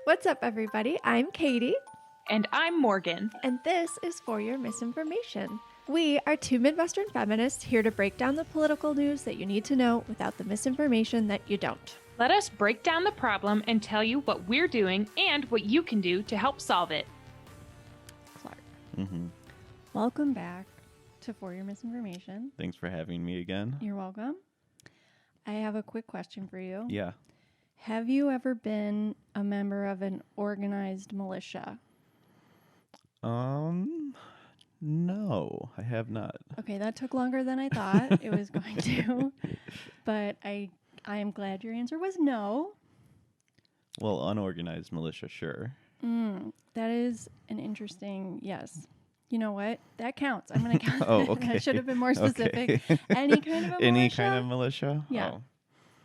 What's up, everybody? I'm Katie. And I'm Morgan. And this is For Your Misinformation. We are two Midwestern feminists here to break down the political news that you need to know without the misinformation that you don't. Let us break down the problem and tell you what we're doing and what you can do to help solve it. Clark. Mm-hmm. Welcome back to For Your Misinformation. Thanks for having me again. You're welcome. I have a quick question for you. Yeah. Have you ever been a member of an organized militia? No, I have not. Okay, that took longer than I thought it was going to, but I am glad your answer was no. Well, unorganized militia, sure. That is an interesting yes. You know what? That counts. I'm going to count. Oh, okay. That should have been more specific. Okay. Any kind of a militia? Any kind of militia? Yeah. Oh,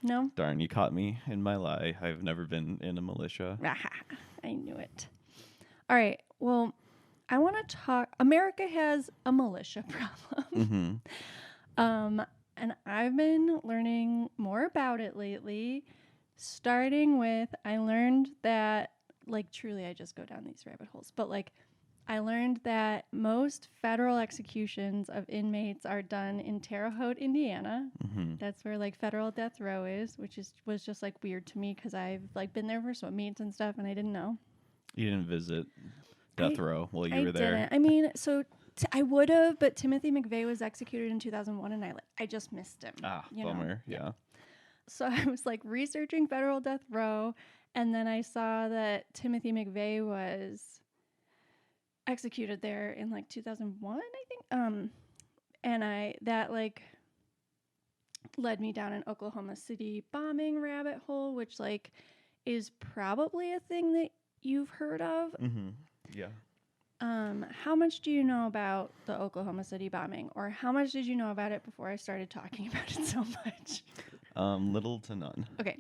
No? darn, you caught me in my lie. I've never been in a militia. I knew it. All right. Well, I want to talk. America has a militia problem. Mm-hmm. And I've been learning more about it lately, starting with I learned that, like, truly I just go down these rabbit holes, but like I learned that most federal executions of inmates are done in Terre Haute, Indiana. Mm-hmm. That's where like federal death row is, which was just like weird to me because I've like been there for swim meets and stuff and I didn't know. You didn't visit death row while you I were there? Didn't. I mean, so I would have, but Timothy McVeigh was executed in 2001 and I just missed him. Bummer. Yeah. So I was like researching federal death row, and then I saw that Timothy McVeigh was executed there in like 2001, I think. And that like led me down an Oklahoma City bombing rabbit hole, which like is probably a thing that you've heard of. Mm-hmm. Yeah. How much do you know about the Oklahoma City bombing, or how much did you know about it before I started talking about it so much? Little to none. Okay.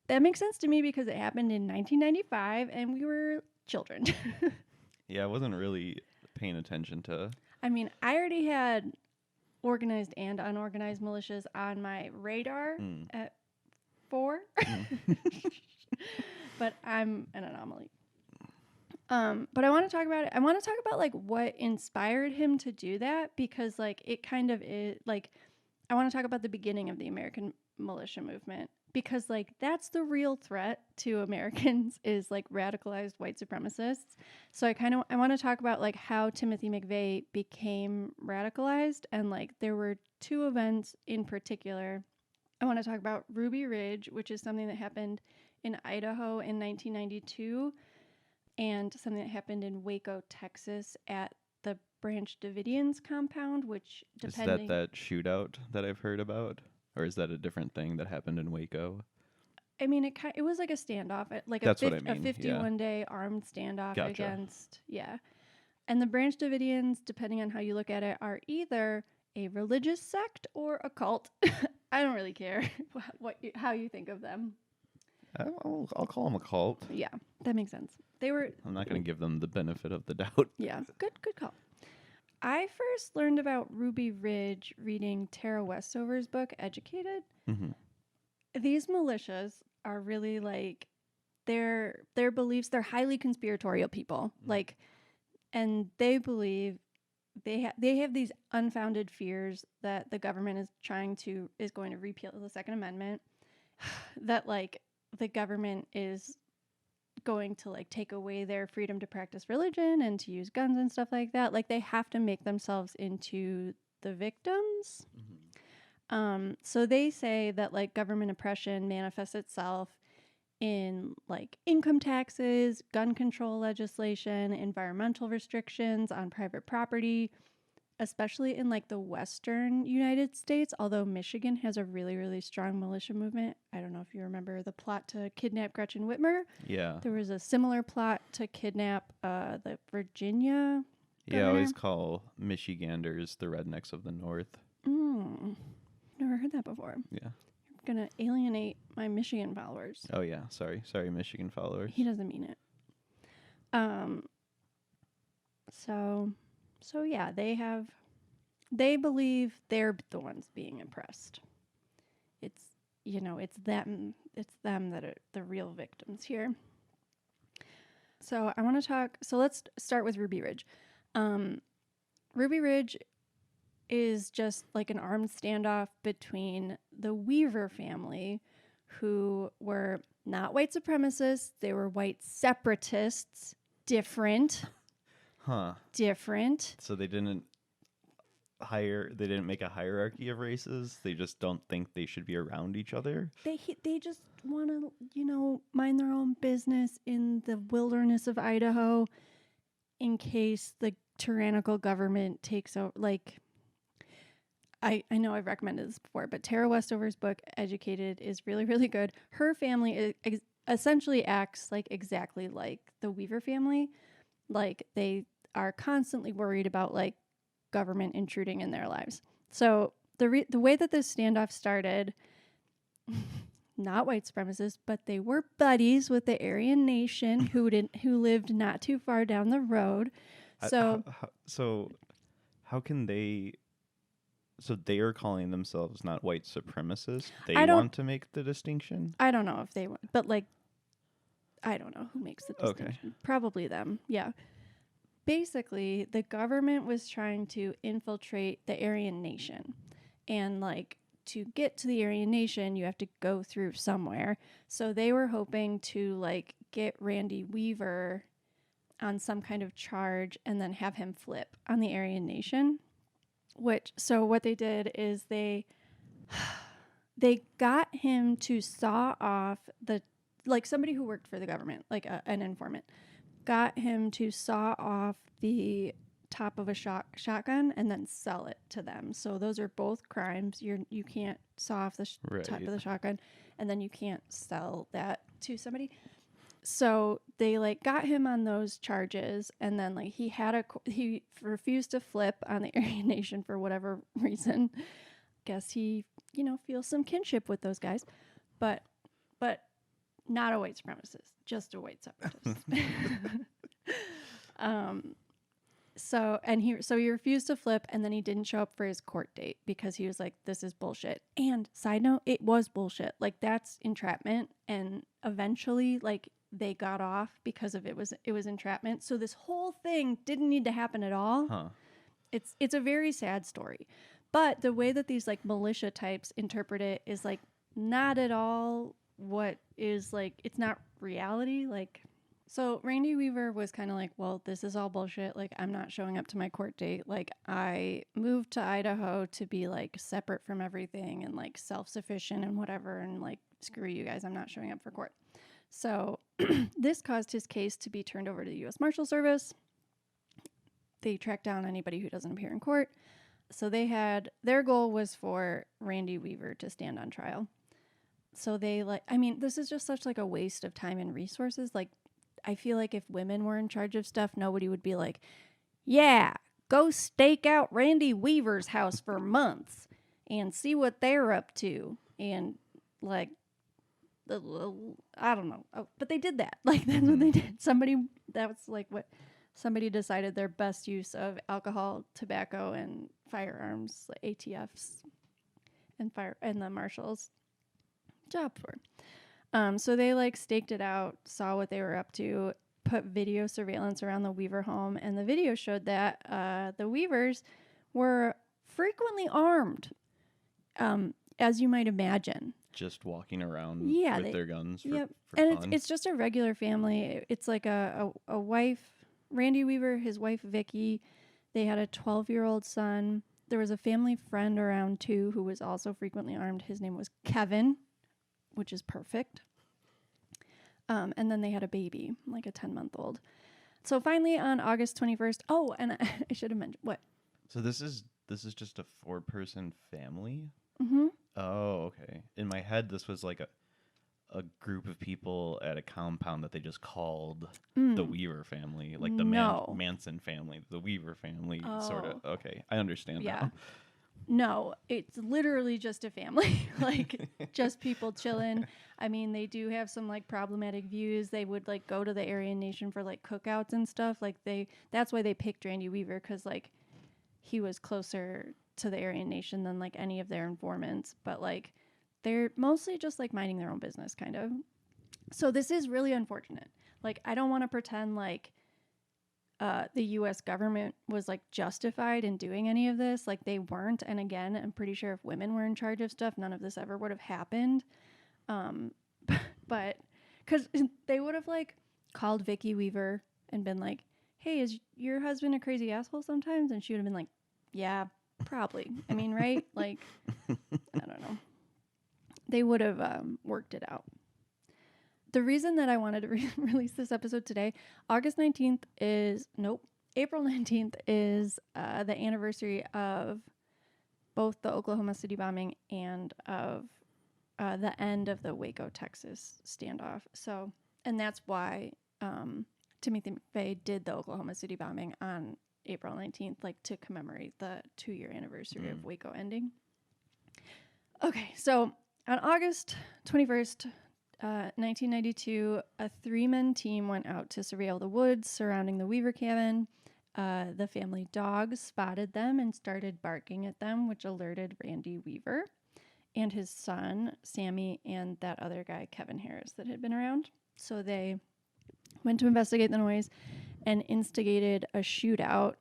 That makes sense to me because it happened in 1995 and we were children. Yeah, I wasn't really paying attention to. I mean, I already had organized and unorganized militias on my radar at 4. But I'm an anomaly. But I want to talk about it. I want to talk about like what inspired him to do that, because like it kind of is like I want to talk about the beginning of the American militia movement, because like that's the real threat to Americans is like radicalized white supremacists. So I want to talk about like how Timothy McVeigh became radicalized, and like there were two events in particular. I want to talk about Ruby Ridge, which is something that happened in Idaho in 1992, and something that happened in Waco, Texas at the Branch Davidians compound, which depending... Is that shootout that I've heard about? Or is that a different thing that happened in Waco? I mean, it was like a standoff, like That's a 51-day armed standoff against... Yeah. And the Branch Davidians, depending on how you look at it, are either a religious sect or a cult. I don't really care how you think of them. I'll call them a cult. Yeah, that makes sense. I'm not going to give them the benefit of the doubt. Yeah, good call. I first learned about Ruby Ridge reading Tara Westover's book, Educated. Mm-hmm. These militias are really like their beliefs. They're highly conspiratorial people, like, and they believe they have these unfounded fears that the government is going to repeal the Second Amendment, that like the government is going to like take away their freedom to practice religion and to use guns and stuff like that. Like they have to make themselves into the victims. Mm-hmm. So they say that like government oppression manifests itself in like income taxes, gun control legislation, environmental restrictions on private property, especially in like the western United States, although Michigan has a really, really strong militia movement. I don't know if you remember the plot to kidnap Gretchen Whitmer. Yeah. There was a similar plot to kidnap the Virginia governor. Yeah, I always call Michiganders the rednecks of the North. Never heard that before. Yeah. You're going to alienate my Michigan followers. Oh, yeah. Sorry, Michigan followers. He doesn't mean it. So yeah, they believe they're the ones being oppressed. It's them that are the real victims here. So I want to talk. So let's start with Ruby Ridge. Ruby Ridge is just like an armed standoff between the Weaver family, who were not white supremacists. They were white separatists. Different. Huh. Different. So they didn't make a hierarchy of races. They just don't think they should be around each other. They just want to, mind their own business in the wilderness of Idaho in case the tyrannical government takes over. Like, I know I've recommended this before, but Tara Westover's book, Educated, is really, really good. Her family essentially acts like exactly like the Weaver family. Like, they are constantly worried about, like, government intruding in their lives. So the way that this standoff started, not white supremacists, but they were buddies with the Aryan Nation who lived not too far down the road. So how can they? So they are calling themselves not white supremacists. They I don't- want to make the distinction. I don't know if they want, but like, I don't know who makes the Okay. distinction. Probably them. Yeah. Basically, the government was trying to infiltrate the Aryan Nation. And like, to get to the Aryan Nation, you have to go through somewhere. So they were hoping to like get Randy Weaver on some kind of charge and then have him flip on the Aryan Nation. So what they did is they got him to saw off somebody who worked for the government, like an informant, got him to saw off the top of a shotgun and then sell it to them. So those are both crimes. You can't saw off the top of the shotgun, and then you can't sell that to somebody. So they like got him on those charges, and then like he refused to flip on the Aryan Nation for whatever reason. Guess he feels some kinship with those guys, but not a white supremacist, just a white separatist. So he refused to flip, and then he didn't show up for his court date because he was like, this is bullshit. And side note, it was bullshit. Like, that's entrapment, and eventually like they got off because of it was entrapment. So this whole thing didn't need to happen at all. Huh. It's a very sad story. But the way that these like militia types interpret it is like not at all what is like, it's not reality. Like, so Randy Weaver was kind of like, well, this is all bullshit. Like, I'm not showing up to my court date. Like, I moved to Idaho to be like separate from everything and like self-sufficient and whatever. And like, screw you guys, I'm not showing up for court. So this caused his case to be turned over to the U.S. Marshal Service. They tracked down anybody who doesn't appear in court. So their goal was for Randy Weaver to stand on trial. So this is just such like a waste of time and resources. Like, I feel like if women were in charge of stuff, nobody would be like, yeah, go stake out Randy Weaver's house for months and see what they're up to. And like, I don't know. Oh, but they did that. Like, that's what they did. That's like what somebody decided their best use of alcohol, tobacco, and firearms, like ATFs and the marshals job for. So they like staked it out, saw what they were up to, put video surveillance around the Weaver home, and the video showed that the Weavers were frequently armed, as you might imagine. Just walking around with their guns for Yep. fun. And it's just a regular family. It's like a wife, Randy Weaver, his wife Vicky. They had a 12-year-old son. There was a family friend around too who was also frequently armed. His name was Kevin, which is perfect. And then they had a baby, like a 10-month-old. So finally on August 21st, and I should have mentioned, what? So this is just a 4-person family? Mm-hmm. Oh, okay. In my head, this was like a group of people at a compound that they just called the Weaver family, like the Manson family, the Weaver family, sort of. Okay, I understand now. No, it's literally just a family, like just people chilling. I mean, they do have some like problematic views. They would like go to the Aryan Nation for like cookouts and stuff. Like that's why they picked Randy Weaver, because like he was closer to the Aryan Nation than like any of their informants. But like they're mostly just like minding their own business, kind of. So this is really unfortunate. Like, I don't want to pretend like the U.S. government was like justified in doing any of this. Like, they weren't. And again, I'm pretty sure if women were in charge of stuff, none of this ever would have happened. But because they would have like called Vicky Weaver and been like, hey, is your husband a crazy asshole sometimes? And she would have been like, yeah, probably. I mean, right? Like, I don't know. They would have worked it out. The reason that I wanted to release this episode today, April 19th is the anniversary of both the Oklahoma City bombing and of the end of the Waco, Texas standoff. So, and that's why Timothy McVeigh did the Oklahoma City bombing on April 19th, like to commemorate the 2-year anniversary of Waco ending. Okay, so on August 21st, 1992, a 3-man team went out to surveil the woods surrounding the Weaver cabin. The family dog spotted them and started barking at them, which alerted Randy Weaver and his son, Sammy, and that other guy, Kevin Harris, that had been around. So they went to investigate the noise and instigated a shootout.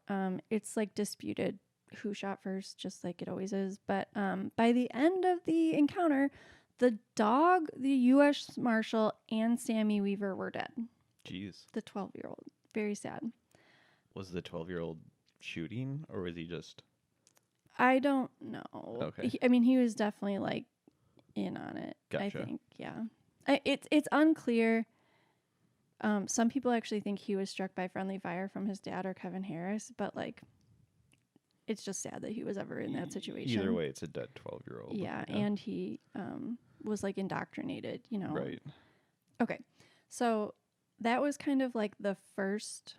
It's like disputed who shot first, just like it always is. But by the end of the encounter, the dog, the U.S. Marshal, and Sammy Weaver were dead. Jeez. The 12-year-old. Very sad. Was the 12-year-old shooting, or was he just... I don't know. Okay. He was definitely, like, in on it. Gotcha. I think, yeah. It's unclear. Some people actually think he was struck by friendly fire from his dad or Kevin Harris, but, like, it's just sad that he was ever in that situation. Either way, it's a dead 12-year-old. Yeah, and he was, like, indoctrinated, you know. Right. Okay, so that was kind of, like, the first,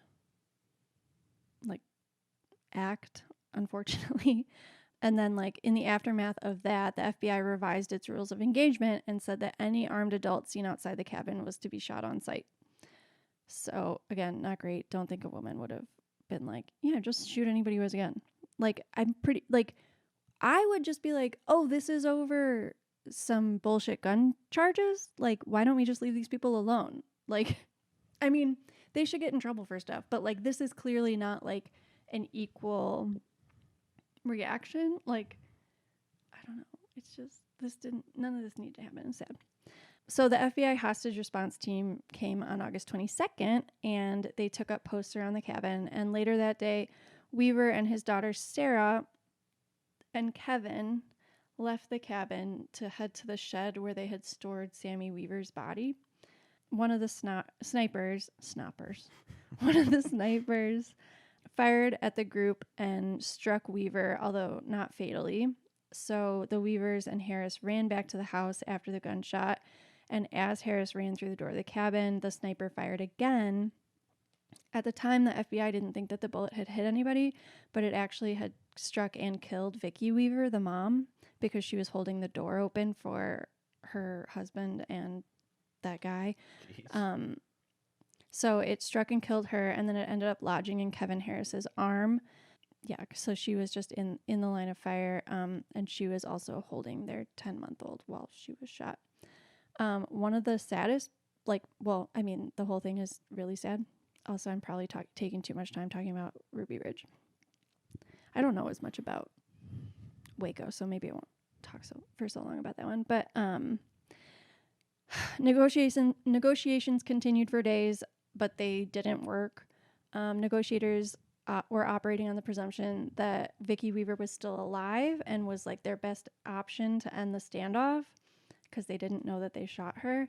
like, act, unfortunately. And then, like, in the aftermath of that, the FBI revised its rules of engagement and said that any armed adult seen outside the cabin was to be shot on sight. So, again, not great. Don't think a woman would have been like, yeah, just shoot anybody who has a gun. Like, I would just be like, oh, this is over some bullshit gun charges. Like, why don't we just leave these people alone? Like, I mean, they should get in trouble for stuff, but, like, this is clearly not, like, an equal reaction. Like, I don't know. It's just, none of this needed to happen. It's sad. So the FBI hostage response team came on August 22nd, and they took up posts around the cabin. And later that day, Weaver and his daughter Sarah and Kevin left the cabin to head to the shed where they had stored Sammy Weaver's body. One of the snipers fired at the group and struck Weaver, although not fatally. So the Weavers and Harris ran back to the house after the gunshot, and as Harris ran through the door of the cabin, the sniper fired again. At the time, the FBI didn't think that the bullet had hit anybody, but it actually had struck and killed Vicky Weaver, the mom, because she was holding the door open for her husband and that guy. So it struck and killed her, and then it ended up lodging in Kevin Harris's arm. Yeah, so she was just in the line of fire, and she was also holding their 10-month-old while she was shot. One of the saddest, the whole thing is really sad. Also, I'm probably taking too much time talking about Ruby Ridge. I don't know as much about Waco, so maybe I won't talk for so long about that one. But negotiations continued for days, but they didn't work. Negotiators were operating on the presumption that Vicky Weaver was still alive and was like their best option to end the standoff, because they didn't know that they shot her.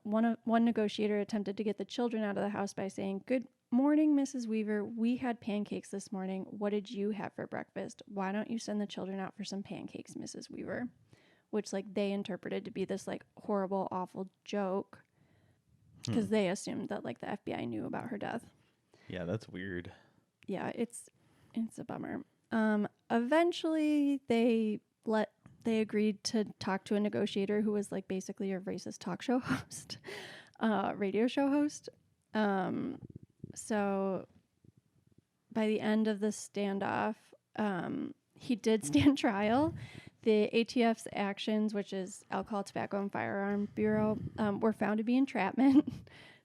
One negotiator attempted to get the children out of the house by saying, "Good morning, Mrs. Weaver. We had pancakes this morning. What did you have for breakfast? Why don't you send the children out for some pancakes, Mrs. Weaver?" Which, like, they interpreted to be this, like, horrible, awful joke, because they assumed that, like, the FBI knew about her death. Yeah, that's weird. Yeah, it's a bummer. Eventually, they agreed to talk to a negotiator who was, like, basically a racist talk show host, radio show host. So by the end of the standoff, he did stand trial. The ATF's actions, which is Alcohol, Tobacco, and Firearm Bureau, were found to be entrapment.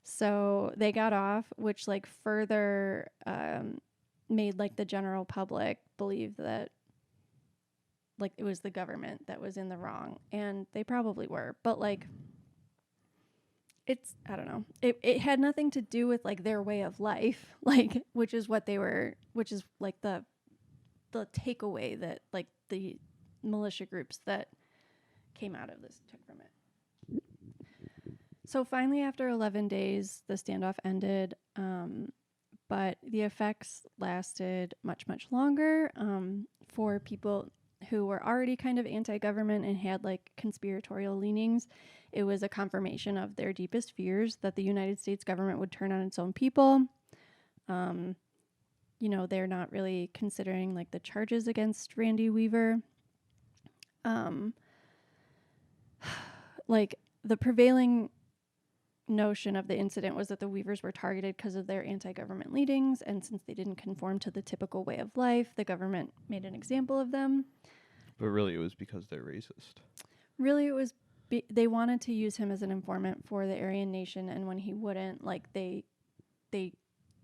So they got off, which like further made like the general public believe that like it was the government that was in the wrong, and they probably were, but like it's, I don't know, it had nothing to do with like their way of life, like which is like the takeaway that like the militia groups that came out of this took from it. So finally, after 11 days, the standoff ended, but the effects lasted much, much longer. For people who were already kind of anti-government and had like conspiratorial leanings, it was a confirmation of their deepest fears that the United States government would turn on its own people. You know, they're not really considering like the charges against Randy Weaver. Like the prevailing notion of the incident was that the Weavers were targeted because of their anti-government leanings, and since they didn't conform to the typical way of life, the government made an example of them. But really, it was because they're racist. Really, it was they wanted to use him as an informant for the Aryan Nation, and when he wouldn't, like they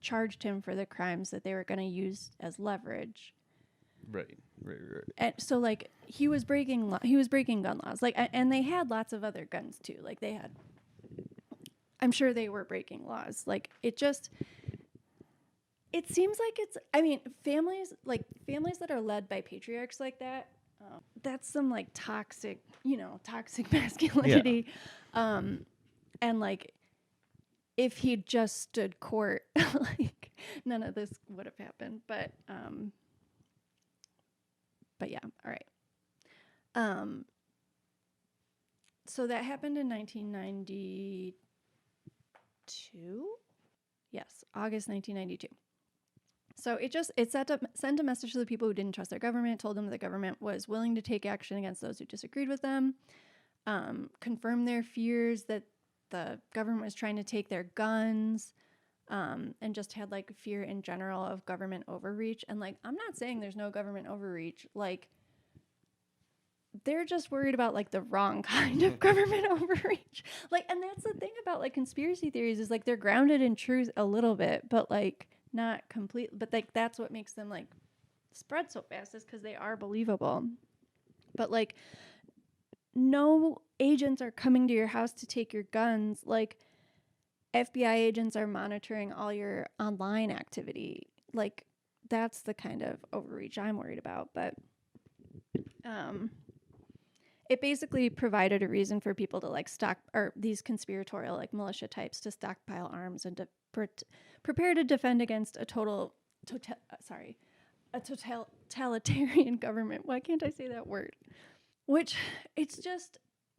charged him for the crimes that they were going to use as leverage. Right. And so like he was breaking gun laws, like, and they had lots of other guns too. Like they had, I'm sure they were breaking laws. Like it seems like it's, I mean, families that are led by patriarchs like that, that's some like toxic masculinity. Yeah. And like if he just stood court, like none of this would have happened. But yeah, all right. So that happened in 1992. Yes, August 1992. So it sent a message to the people who didn't trust their government, told them the government was willing to take action against those who disagreed with them, confirmed their fears that the government was trying to take their guns, and just had like fear in general of government overreach. And like, I'm not saying there's no government overreach. Like, they're just worried about like the wrong kind of government overreach. Like, and that's the thing about like conspiracy theories is like they're grounded in truth a little bit, but like not complete. But like that's what makes them like spread so fast is because they are believable. But like no agents are coming to your house to take your guns. Like FBI agents are monitoring all your online activity. Like that's the kind of overreach I'm worried about. But it basically provided a reason for people to like these conspiratorial like militia types to stockpile arms and to prepare to defend against a totalitarian government. Why can't I say that word? Which it's just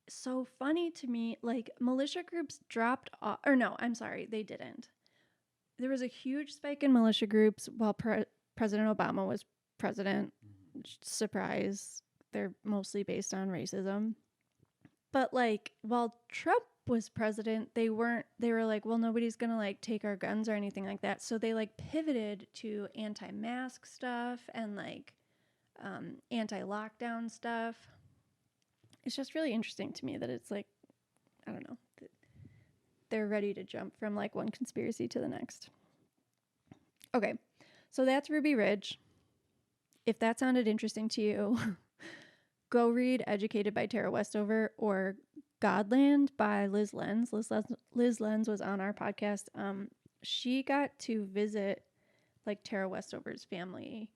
so funny to me. Like militia groups dropped off, or no, I'm sorry, they didn't. There was a huge spike in militia groups while President Obama was president. Surprise. They're mostly based on racism. But like while Trump was president, they were like, well, nobody's gonna like take our guns or anything like that. So they like pivoted to anti-mask stuff and like anti-lockdown stuff. It's just really interesting to me that it's like, I don't know, they're ready to jump from like one conspiracy to the next. Okay, so that's Ruby Ridge. If that sounded interesting to you, go read Educated by Tara Westover or Godland by Liz Lenz. Liz Lenz was on our podcast. She got to visit like Tara Westover's family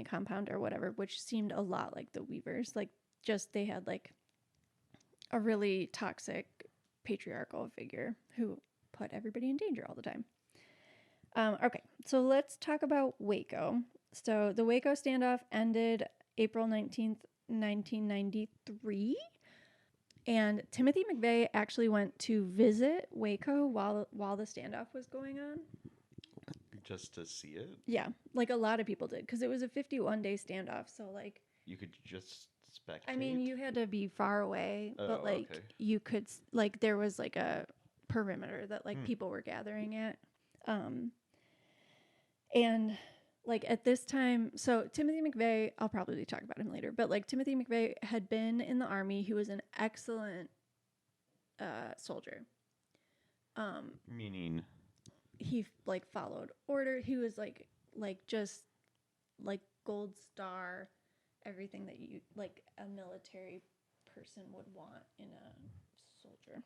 compound or whatever, which seemed a lot like the Weavers. Like just they had like a really toxic patriarchal figure who put everybody in danger all the time. Okay, so let's talk about Waco. So the Waco standoff ended April 19th, 1993. And Timothy McVeigh actually went to visit Waco while the standoff was going on. Just to see it? Yeah, like a lot of people did because it was a 51-day standoff. So like you could just spectate? I mean, you had to be far away, but like you could, like there was like a perimeter that like people were gathering at. And like at this time, so Timothy McVeigh, I'll probably talk about him later, but like Timothy McVeigh had been in the Army. He was an excellent soldier. Meaning, he like followed order. He was like just like gold star, everything that you like a military person would want in a soldier.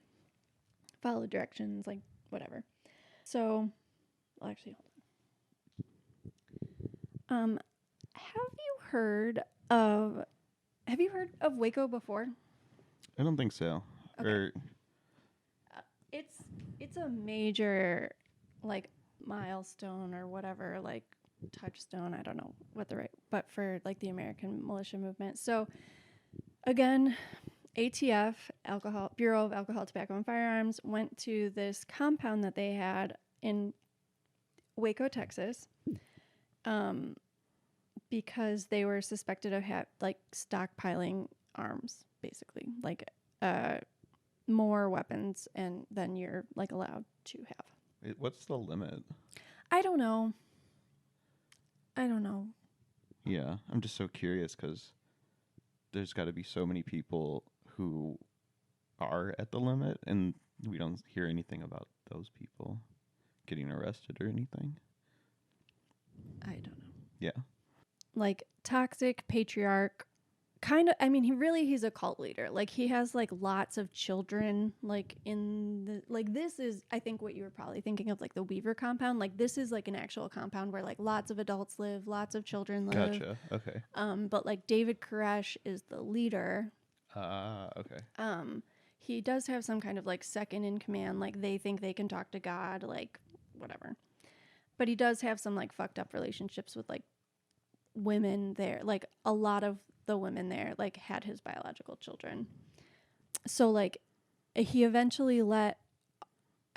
Follow directions, like whatever. So, well, actually, hold on. Have you heard of Waco before? I don't think so. Okay. Or It's a major like milestone or whatever, like touchstone. I don't know what but for like the American militia movement. So again, ATF, Bureau of Alcohol, Tobacco, and Firearms, went to this compound that they had in Waco, Texas, because they were suspected of stockpiling arms, basically, like more weapons than you're like allowed to have. what's the limit? I don't know. Yeah, I'm just so curious because there's got to be so many people who are at the limit, and we don't hear anything about those people getting arrested or anything. I don't know. Yeah. Like toxic patriarch. Kind of, I mean, he's a cult leader. Like, he has, like, lots of children, like, this is, I think, what you were probably thinking of, like, the Weaver compound. Like, this is, like, an actual compound where, like, lots of adults live, lots of children live. Gotcha, okay. But, like, David Koresh is the leader. Okay. He does have some kind of, like, second in command. Like, they think they can talk to God, like, whatever. But he does have some, like, fucked up relationships with, like, women there. Like, a lot of the women there like had his biological children. So like he eventually let,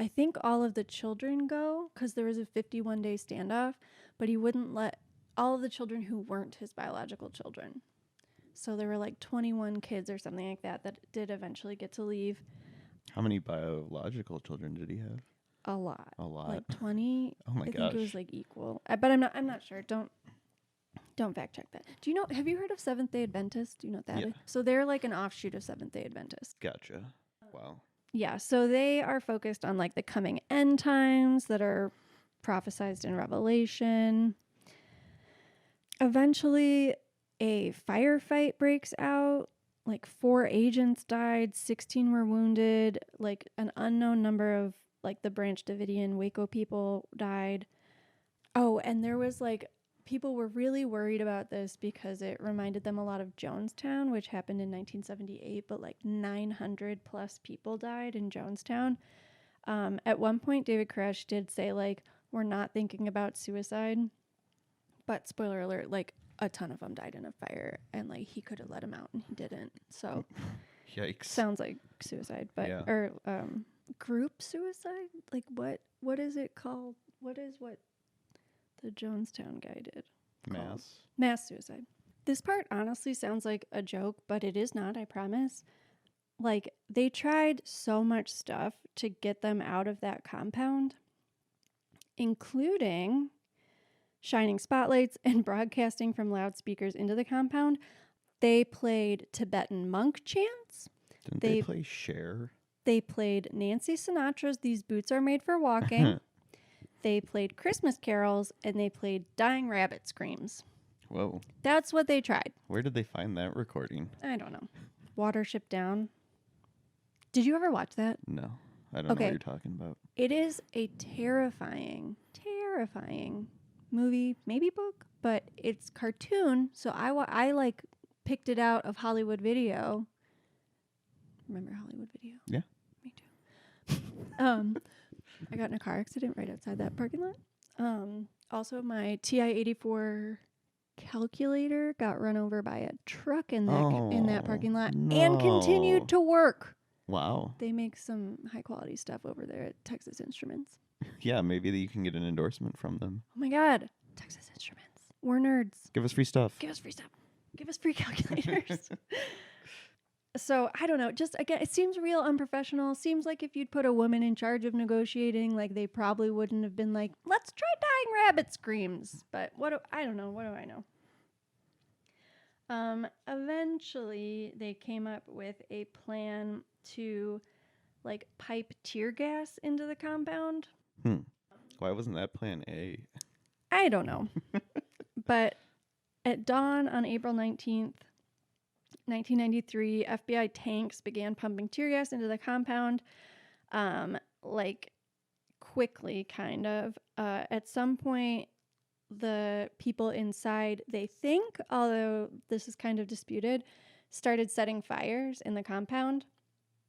I think, all of the children go because there was a 51-day standoff, but he wouldn't let all of the children who weren't his biological children. So there were like 21 kids or something like that did eventually get to leave. How many biological children did he have? A lot. Like 20. Oh my gosh. I think it was like equal. But I'm not sure. Don't fact check that. Have you heard of Seventh-day Adventists? Do you know what that is? So they're like an offshoot of Seventh-day Adventists. Gotcha. Wow. Yeah, so they are focused on like the coming end times that are prophesized in Revelation. Eventually, a firefight breaks out. Like 4 agents died, 16 were wounded. Like an unknown number of like the Branch Davidian Waco people died. Oh, and there was like people were really worried about this because it reminded them a lot of Jonestown, which happened in 1978, but like 900 plus people died in Jonestown. At one point, David Koresh did say, like, we're not thinking about suicide, but spoiler alert, like a ton of them died in a fire, and like he could have let them out and he didn't. So yikes. Sounds like suicide, but or group suicide? Like what is it called? What the Jonestown guy did? Mass suicide. This part honestly sounds like a joke, but it is not, I promise. Like, they tried so much stuff to get them out of that compound, including shining spotlights and broadcasting from loudspeakers into the compound. They played Tibetan monk chants. Didn't they play Cher? They played Nancy Sinatra's These Boots Are Made for Walking. They played Christmas carols, and they played dying rabbit screams. Whoa. That's what they tried. Where did they find that recording? I don't know. Watership Down. Did you ever watch that? No. I don't know what you're talking about. It is a terrifying movie, maybe book, but it's cartoon, so I like picked it out of Hollywood Video. Remember Hollywood Video? Yeah. Me too. I got in a car accident right outside that parking lot. Also, my TI-84 calculator got run over by a truck in that parking lot and continued to work. Wow. They make some high-quality stuff over there at Texas Instruments. Yeah, maybe you can get an endorsement from them. Oh, my God. Texas Instruments. We're nerds. Give us free stuff. Give us free stuff. Give us free calculators. So, I don't know. Just, again, it seems real unprofessional. Seems like if you'd put a woman in charge of negotiating, like, they probably wouldn't have been like, let's try dying rabbit screams. But I don't know. What do I know? Eventually, they came up with a plan to like pipe tear gas into the compound. Why wasn't that plan A? I don't know. But at dawn on April 19th, 1993, FBI tanks began pumping tear gas into the compound, like quickly, kind of. At some point, the people inside, they think, although this is kind of disputed, started setting fires in the compound.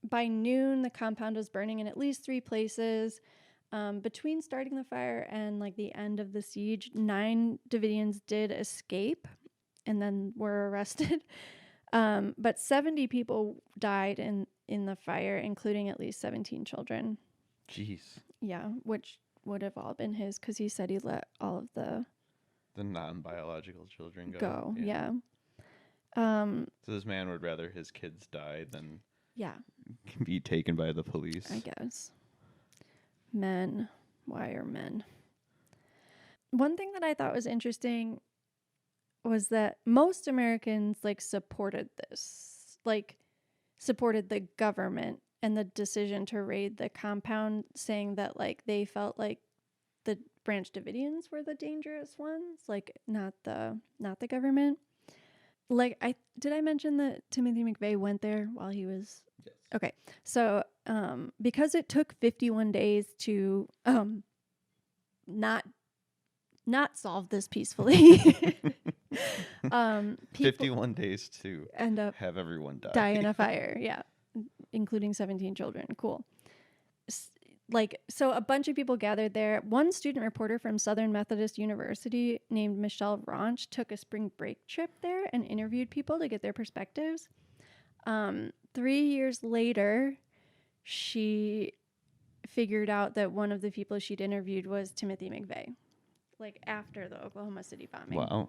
By noon, the compound was burning in at least 3 places. Between starting the fire and like the end of the siege, 9 Davidians did escape and then were arrested. But 70 people died in the fire, including at least 17 children. Jeez. Yeah, which would have all been his because he said he let all of the non-biological children go. Yeah. So this man would rather his kids die than be taken by the police. I guess. Men. Why are men? One thing that I thought was interesting was that most Americans like supported this, like supported the government and the decision to raid the compound, saying that like they felt like the Branch Davidians were the dangerous ones, like not the government. Like did I mention that Timothy McVeigh went there while he was Yes. Okay. So because it took 51 days to not solve this peacefully. 51 days to end up have everyone die in a fire, yeah, including 17 children. Cool. So a bunch of people gathered there. One student reporter from Southern Methodist University named Michelle Raunch took a spring break trip there and interviewed people to get their perspectives. 3 years later, she figured out that one of the people she'd interviewed was Timothy McVeigh, like after the Oklahoma City bombing. Wow.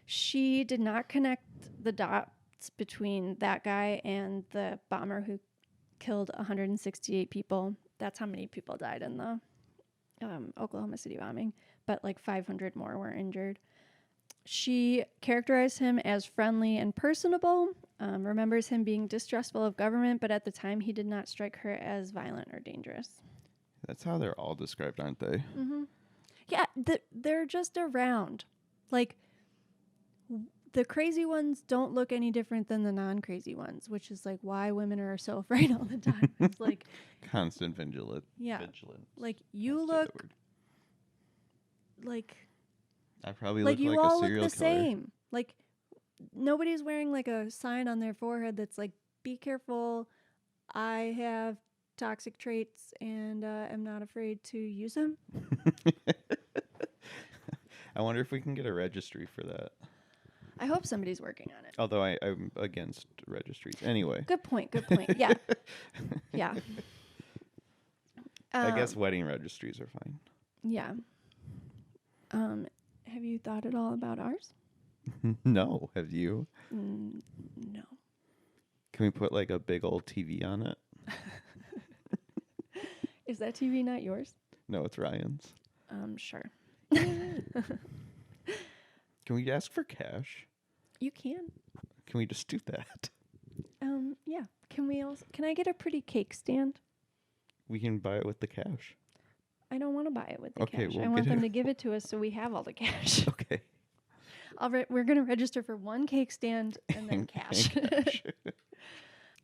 She did not connect the dots between that guy and the bomber who killed 168 people. That's how many people died in the Oklahoma City bombing, but like 500 more were injured. She characterized him as friendly and personable, remembers him being distrustful of government, but at the time he did not strike her as violent or dangerous. That's how they're all described, aren't they? Mm-hmm. Yeah, they're just around. Like, the crazy ones don't look any different than the non-crazy ones, which is like why women are so afraid all the time. It's like constant vigilance. Yeah. Vigilance. Like you look like I probably like look you like all a serial look the killer. same. Like nobody's wearing like a sign on their forehead that's like, be careful, I have toxic traits and am not afraid to use them. I wonder if we can get a registry for that. I hope somebody's working on it. Although I'm against registries. Anyway. Good point. Yeah. Yeah. I guess wedding registries are fine. Yeah. Have you thought at all about ours? No. Have you? No. Can we put like a big old TV on it? Is that TV not yours? No, it's Ryan's. Sure. Can we ask for cash? You can. Can we just do that? Yeah. Can I get a pretty cake stand? We can buy it with the cash. I don't want to buy it with the Okay, cash. we'll I want get them it. to give it to us so we have all the cash. Okay. We're going to register for one cake stand and then cash.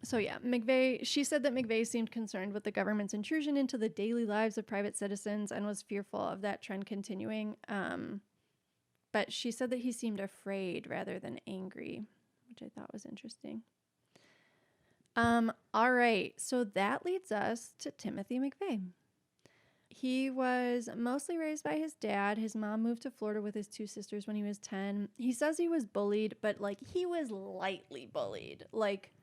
So yeah, she said that McVeigh seemed concerned with the government's intrusion into the daily lives of private citizens and was fearful of that trend continuing. But she said that he seemed afraid rather than angry, which I thought was interesting. All right, so that leads us to Timothy McVeigh. He was mostly raised by his dad. His mom moved to Florida with his 2 sisters when he was 10. He says he was bullied, but like he was lightly bullied. Like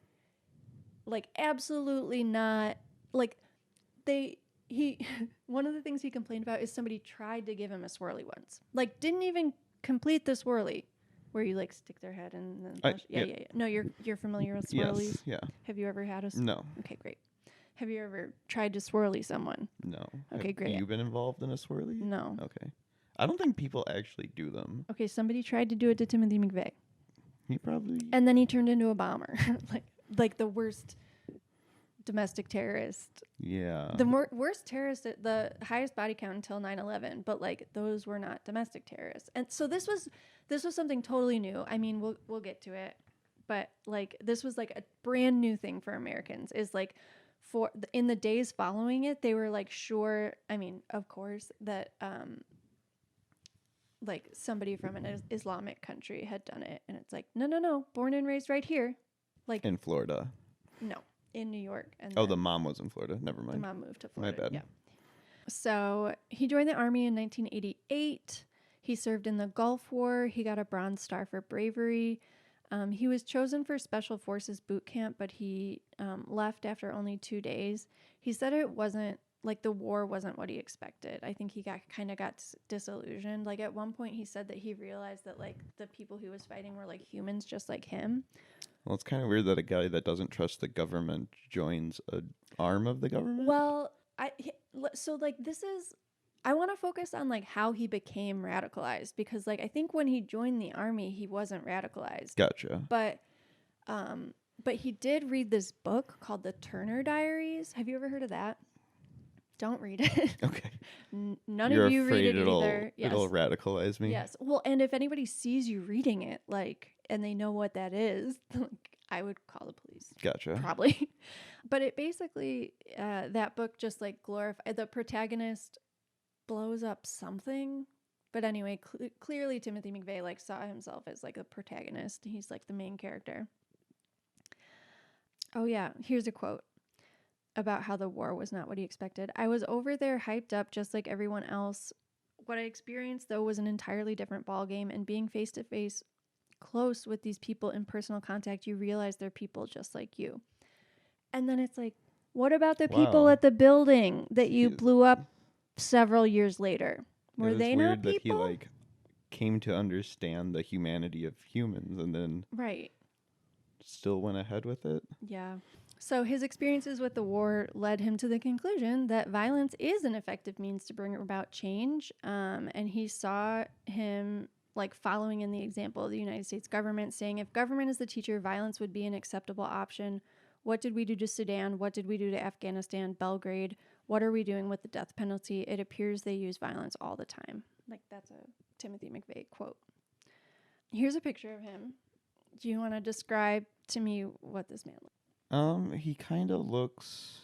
absolutely not. Like one of the things he complained about is somebody tried to give him a swirly once. Like didn't even complete the swirly where you like stick their head and then yeah. No, you're familiar with swirlies? Yes, yeah. Have you ever had a No. Okay, great. Have you ever tried to swirly someone? No. Okay, great. Have you been involved in a swirly? No. Okay. I don't think people actually do them. Okay, somebody tried to do it to Timothy He probably... and then he turned into a bomber. like the worst domestic terrorist. Yeah. The worst terrorist, the highest body count until 9/11, but like those were not domestic terrorists. And so this was something totally new. I mean, we'll get to it, but like this was like a brand new thing for Americans. Is like in the days following it, they were like sure. I mean, of course that like somebody from an Islamic country had done it, and it's like no, born and raised right here, like in Florida. No. In New York. And the mom was in Florida. Never mind. The mom moved to Florida. My bad. Yeah. So he joined the Army in 1988. He served in the Gulf War. He got a Bronze Star for bravery. He was chosen for Special Forces boot camp, but he left after only 2 days. He said it wasn't, like the war wasn't what he expected. I think he got disillusioned. Like at one point he said that he realized that like the people he was fighting were like humans just like him. Well, it's kind of weird that a guy that doesn't trust the government joins an arm of the government. Well, I want to focus on like how he became radicalized, because like I think when he joined the Army, he wasn't radicalized. Gotcha. But he did read this book called The Turner Diaries. Have you ever heard of that? Don't read it. Okay. None You're of you afraid read it either. Yes. It'll radicalize me. Yes. Well, and if anybody sees you reading it, like, and they know what that is, like, I would call the police. Gotcha. Probably. But it basically, that book just like the protagonist blows up something. But anyway, clearly Timothy McVeigh like saw himself as like a protagonist. He's like the main character. Oh yeah, here's a quote about how the war was not what he expected. I was over there hyped up just like everyone else. What I experienced though was an entirely different ballgame, and being face to face close with these people in personal contact, you realize they're people just like you. And then it's like, what about the people at the building that you blew up several years later? Were they not people? That he like came to understand the humanity of humans and then still went ahead with it. Yeah. So his experiences with the war led him to the conclusion that violence is an effective means to bring about change. And he saw him like following in the example of the United States government, saying if government is the teacher, violence would be an acceptable option. What did we do to Sudan? What did we do to Afghanistan, Belgrade? What are we doing with the death penalty? It appears they use violence all the time. Like that's a Timothy McVeigh quote. Here's a picture of him. Do you want to describe to me what this man looks like? He kind of looks,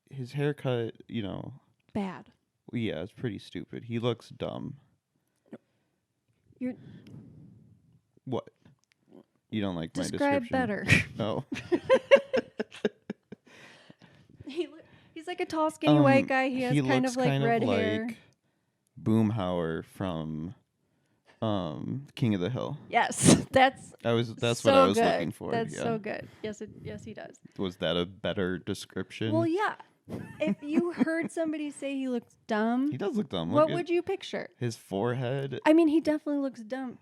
his haircut, bad. Yeah, it's pretty stupid. He looks dumb. What? You don't like my description? Describe better. Oh. He's like a tall, skinny white guy. He has kind of like red hair. Like Boomhauer from King of the Hill. Yes, that's so what I was looking for. That's so good. Yes, he does. Was that a better description? Well, yeah. If you heard somebody say he looks dumb, he does look dumb. What would you picture? His forehead. I mean, he definitely looks dumb.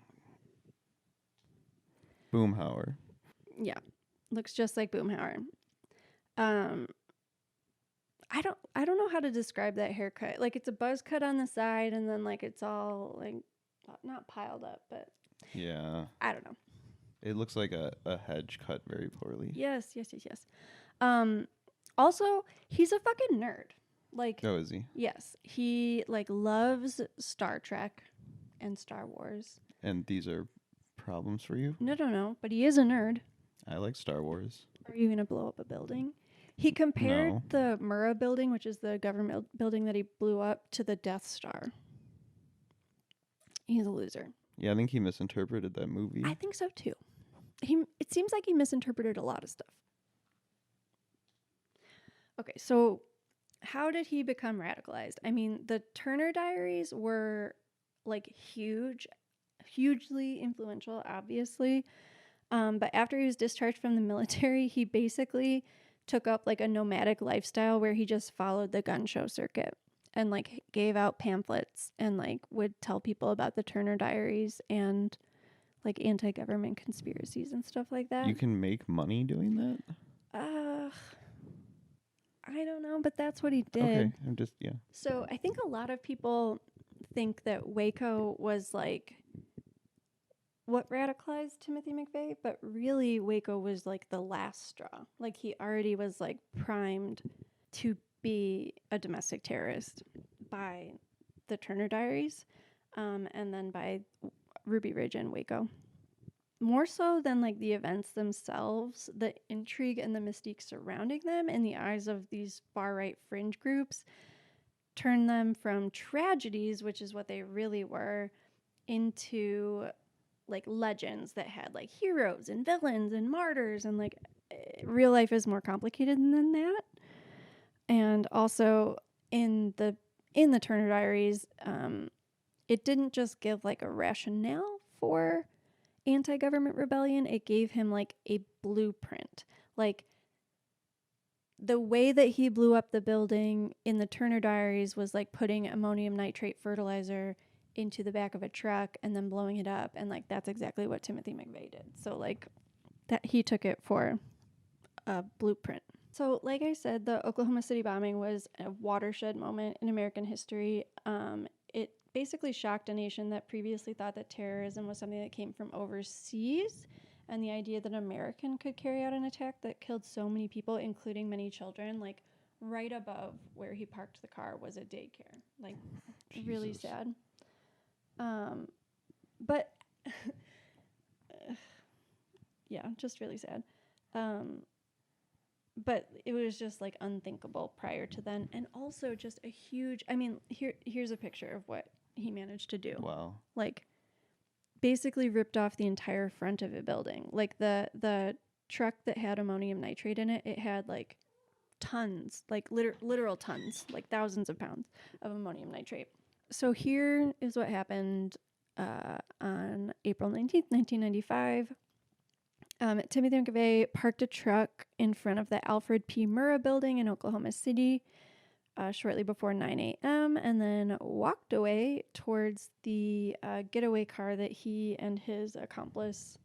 Boomhauer. Yeah, looks just like Boomhauer. I don't know how to describe that haircut. Like it's a buzz cut on the side, and then like it's all like not piled up, but yeah, I don't know. It looks like a hedge cut very poorly. Yes. Also, he's a fucking nerd. Like, oh, is he? Yes, he like loves Star Trek and Star Wars. And these are problems for you? No, but he is a nerd. I like Star Wars. Are you gonna blow up a building? He compared the Murrah building, which is the government building that he blew up, to the Death Star. He's a loser. Yeah, I think he misinterpreted that movie. I think so too. It seems like he misinterpreted a lot of stuff. Okay, so how did he become radicalized? I mean, the Turner Diaries were like hugely influential, obviously. But after he was discharged from the military, he basically took up like a nomadic lifestyle where he just followed the gun show circuit and like gave out pamphlets and like would tell people about the Turner Diaries and like anti-government conspiracies and stuff like that. You can make money doing that? I don't know, but that's what he did. Okay, yeah. So I think a lot of people think that Waco was what radicalized Timothy McVeigh, but really Waco was like the last straw. Like he already was like primed to be a domestic terrorist by the Turner Diaries, and then by Ruby Ridge and Waco. More so than like the events themselves, the intrigue and the mystique surrounding them in the eyes of these far-right fringe groups turn them from tragedies, which is what they really were, into like legends that had like heroes and villains and martyrs, and like real life is more complicated than that. And also in the Turner Diaries, it didn't just give like a rationale for anti-government rebellion, it gave him like a blueprint. Like the way that he blew up the building in the Turner Diaries was like putting ammonium nitrate fertilizer into the back of a truck and then blowing it up, and like that's exactly what Timothy McVeigh did. So like that he took it for a blueprint. So like I said, the Oklahoma City bombing was a watershed moment in American history. It basically shocked a nation that previously thought that terrorism was something that came from overseas, and the idea that an American could carry out an attack that killed so many people, including many children. Like right above where he parked the car was a daycare. Like Jesus. Really sad. But yeah, just really sad. But it was just like unthinkable prior to then, and also just a huge, I mean, here's a picture of what he managed to do. Wow. Like basically ripped off the entire front of a building. Like the truck that had ammonium nitrate in it, it had like tons, like literal tons, like thousands of pounds of ammonium nitrate. So here is what happened on April 19th, 1995. Timothy McVeigh parked a truck in front of the Alfred P. Murrah Building in Oklahoma City shortly before 9 a.m. and then walked away towards the getaway car that he and his accomplice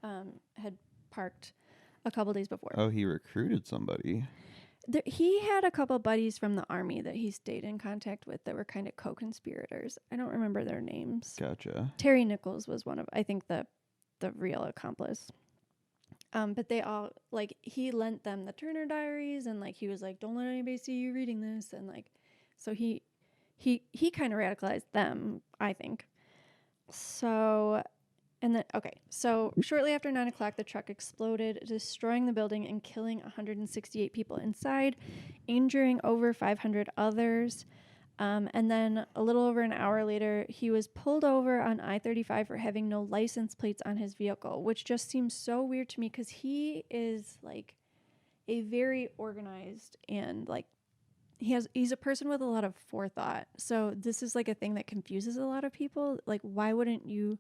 had parked a couple days before. Oh, he recruited somebody. He had a couple buddies from the Army that he stayed in contact with that were kind of co-conspirators. I don't remember their names. Gotcha. Terry Nichols was one of, I think, the real accomplice. But they all, like, he lent them the Turner Diaries, and like he was like, don't let anybody see you reading this, and like, so he kind of radicalized them, I think. So, and then so shortly after 9 o'clock, the truck exploded, destroying the building and killing 168 people inside, injuring over 500 others. And then a little over an hour later, he was pulled over on I-35 for having no license plates on his vehicle, which just seems so weird to me because he is like a very organized and like he's a person with a lot of forethought. So this is like a thing that confuses a lot of people. Like, why wouldn't you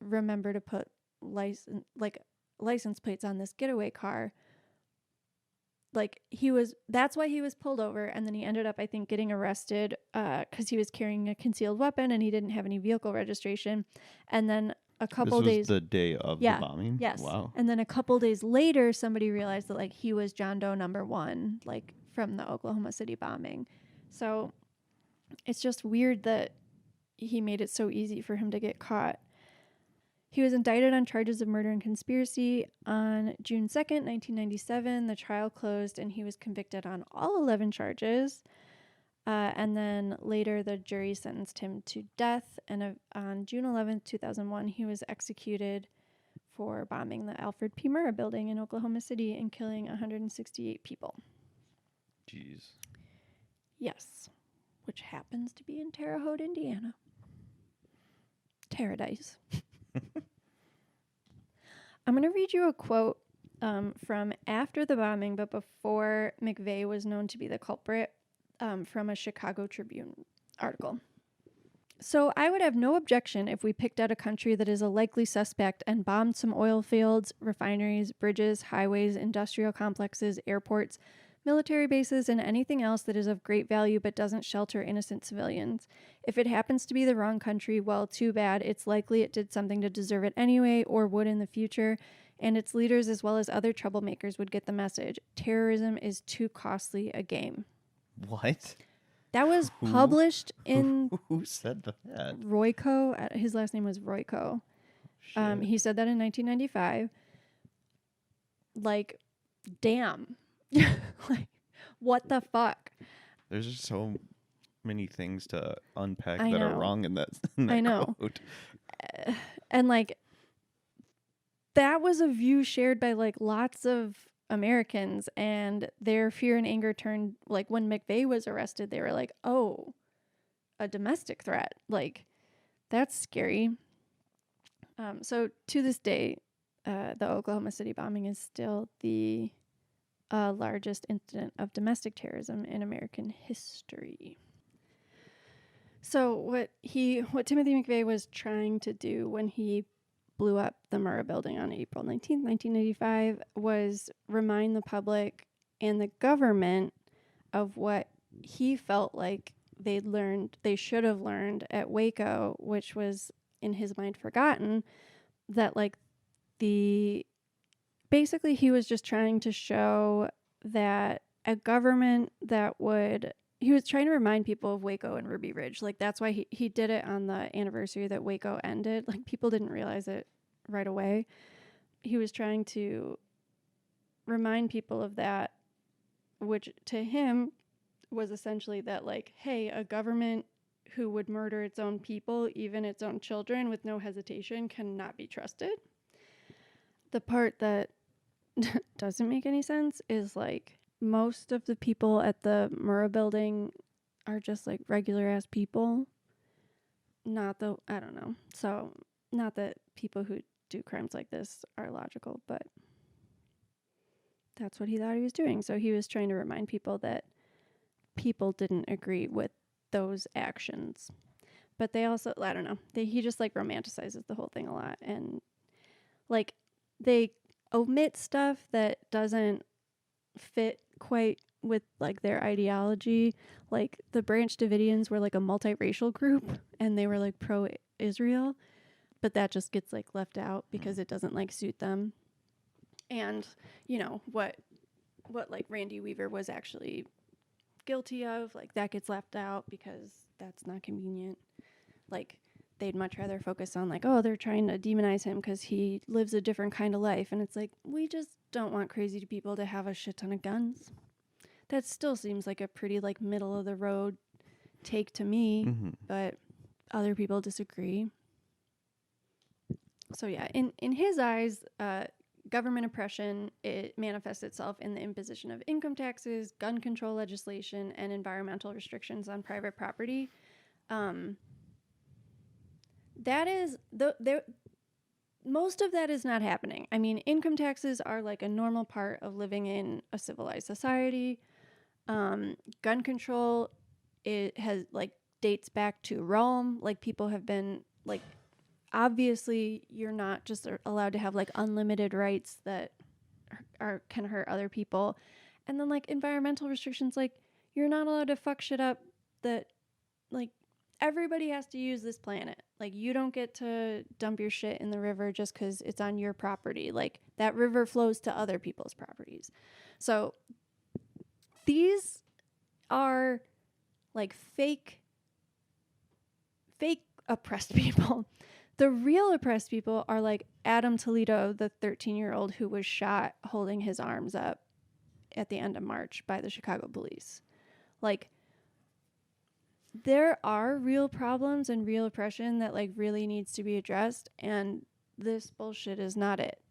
remember to put license plates on this getaway car? Like that's why he was pulled over, and then he ended up, I think, getting arrested because he was carrying a concealed weapon and he didn't have any vehicle registration. And then a couple days, the day of the bombing. Yes. Wow. And then a couple days later, somebody realized that like he was John Doe number 1, like from the Oklahoma City bombing. So it's just weird that he made it so easy for him to get caught. He was indicted on charges of murder and conspiracy on June 2nd, 1997. The trial closed and he was convicted on all 11 charges. And then later the jury sentenced him to death. And on June 11th, 2001, he was executed for bombing the Alfred P. Murrah Building in Oklahoma City and killing 168 people. Jeez. Yes, which happens to be in Terre Haute, Indiana. Paradise. I'm going to read you a quote from after the bombing, but before McVeigh was known to be the culprit, from a Chicago Tribune article. So I would have no objection if we picked out a country that is a likely suspect and bombed some oil fields, refineries, bridges, highways, industrial complexes, airports, military bases, and anything else that is of great value but doesn't shelter innocent civilians. If it happens to be the wrong country, well, too bad. It's likely it did something to deserve it anyway, or would in the future, and its leaders as well as other troublemakers would get the message. Terrorism is too costly a game. What? That was published in Who said that? Royco. His last name was Royco. Shit. He said that in 1995. Like, damn. Like, what the fuck? There's just so many things to unpack I that are know. wrong in that I know. quote. And like, that was a view shared by like lots of Americans, and their fear and anger turned, like when McVeigh was arrested, they were like, oh, a domestic threat. Like, that's scary. So to this day, the Oklahoma City bombing is still the largest incident of domestic terrorism in American history. So what Timothy McVeigh was trying to do when he blew up the Murrah Building on April 19th, 1985, was remind the public and the government of what he felt like they should have learned at Waco, which was, in his mind, forgotten, that like basically he was just trying to show that a government he was trying to remind people of Waco and Ruby Ridge. Like, that's why he did it on the anniversary that Waco ended. Like, people didn't realize it right away. He was trying to remind people of that, which to him was essentially that, like, hey, a government who would murder its own people, even its own children, with no hesitation, cannot be trusted. The part that doesn't make any sense is, like, most of the people at the Murrah Building are just like regular ass people. I don't know. So, not that people who do crimes like this are logical, but that's what he thought he was doing. So he was trying to remind people that people didn't agree with those actions. But they also, I don't know, he just like romanticizes the whole thing a lot. And like, they omit stuff that doesn't fit quite with like their ideology. Like, the Branch Davidians were like a multiracial group, and they were like pro-Israel, but that just gets like left out because it doesn't like suit them. And you know what like Randy Weaver was actually guilty of, like, that gets left out because that's not convenient. Like, they'd much rather focus on like, oh, they're trying to demonize him because he lives a different kind of life. And it's like, we just don't want crazy people to have a shit ton of guns. That still seems like a pretty like middle of the road take to me, but other people disagree. So yeah, in his eyes, government oppression, it manifests itself in the imposition of income taxes, gun control legislation, and environmental restrictions on private property. That is most of that is not happening. I mean, income taxes are like a normal part of living in a civilized society. Gun control, it has like dates back to Rome. Like, people have been like, obviously you're not just allowed to have like unlimited rights that can hurt other people. And then like environmental restrictions, like, you're not allowed to fuck shit up that, like, everybody has to use this planet. Like, you don't get to dump your shit in the river just because it's on your property. Like, that river flows to other people's properties. So these are like fake oppressed people. The real oppressed people are like Adam Toledo, the 13-year-old who was shot holding his arms up at the end of March by the Chicago police. Like, there are real problems and real oppression that like really needs to be addressed, and this bullshit is not it.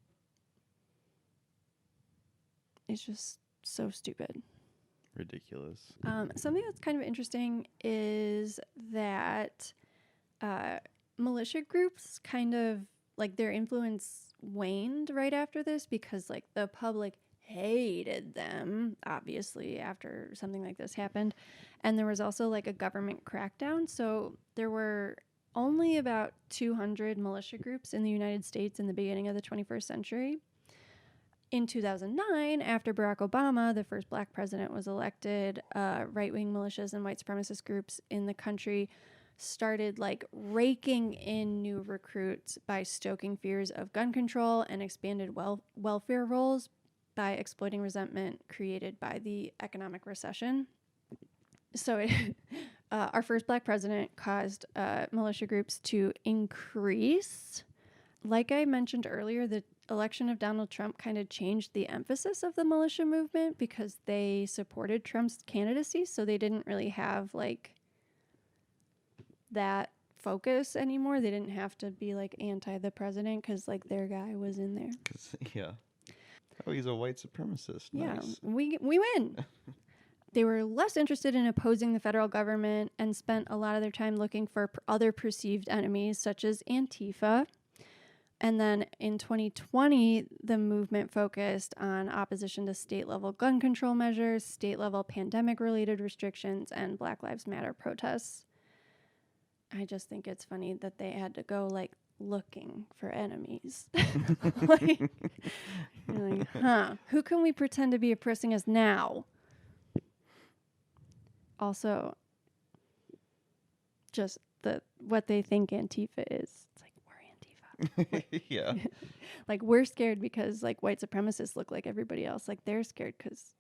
It's just so stupid. Ridiculous. Something that's kind of interesting is that militia groups kind of like their influence waned right after this because like the public hated them, obviously, after something like this happened. And there was also like a government crackdown. So there were only about 200 militia groups in the United States in the beginning of the 21st century. In 2009, after Barack Obama, the first black president, was elected, right-wing militias and white supremacist groups in the country started like raking in new recruits by stoking fears of gun control and expanded welfare roles by exploiting resentment created by the economic recession. Our first black president caused militia groups to increase. Like I mentioned earlier, the election of Donald Trump kind of changed the emphasis of the militia movement because they supported Trump's candidacy, so they didn't really have like that focus anymore. They didn't have to be like anti the president because like their guy was in there. Yeah. Oh, he's a white supremacist. Yeah, Nice. we win. They were less interested in opposing the federal government and spent a lot of their time looking for other perceived enemies, such as Antifa. And then in 2020, the movement focused on opposition to state-level gun control measures, state-level pandemic-related restrictions, and Black Lives Matter protests. I just think it's funny that they had to go, like, looking for enemies. Like, you're like, who can we pretend to be oppressing us now? Also, just what they think Antifa is. It's like, we're Antifa. Yeah. Like, we're scared because, like, white supremacists look like everybody else. Like, they're scared because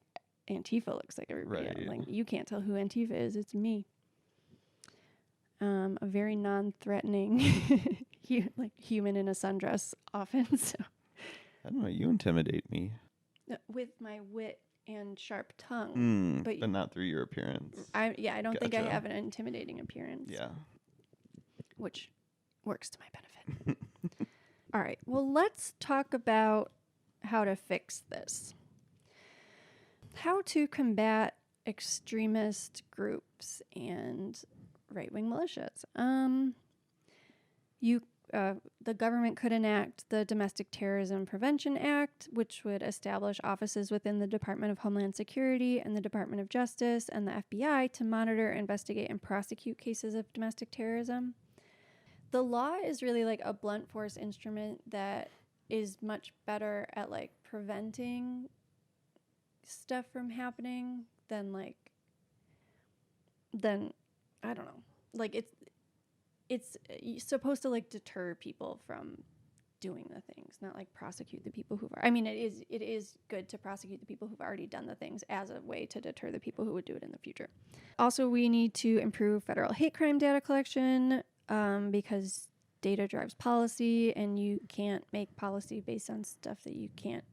Antifa looks like everybody else. Like, you can't tell who Antifa is. It's me. A very non-threatening, like, human in a sundress often. So, I don't know. You intimidate me. with my wit and sharp tongue, but not through your appearance. I don't think I have an intimidating appearance. Yeah. Which works to my benefit. All right. Well, let's talk about how to fix this. How to combat extremist groups and right-wing militias. The government could enact the Domestic Terrorism Prevention Act, which would establish offices within the Department of Homeland Security and the Department of Justice and the FBI to monitor, investigate, and prosecute cases of domestic terrorism. The law is really like a blunt force instrument that is much better at like preventing stuff from happening than I don't know. Like it's supposed to like deter people from doing the things, not like prosecute the people it is good to prosecute the people who've already done the things as a way to deter the people who would do it in the future. Also, we need to improve federal hate crime data collection because data drives policy and you can't make policy based on stuff that you can't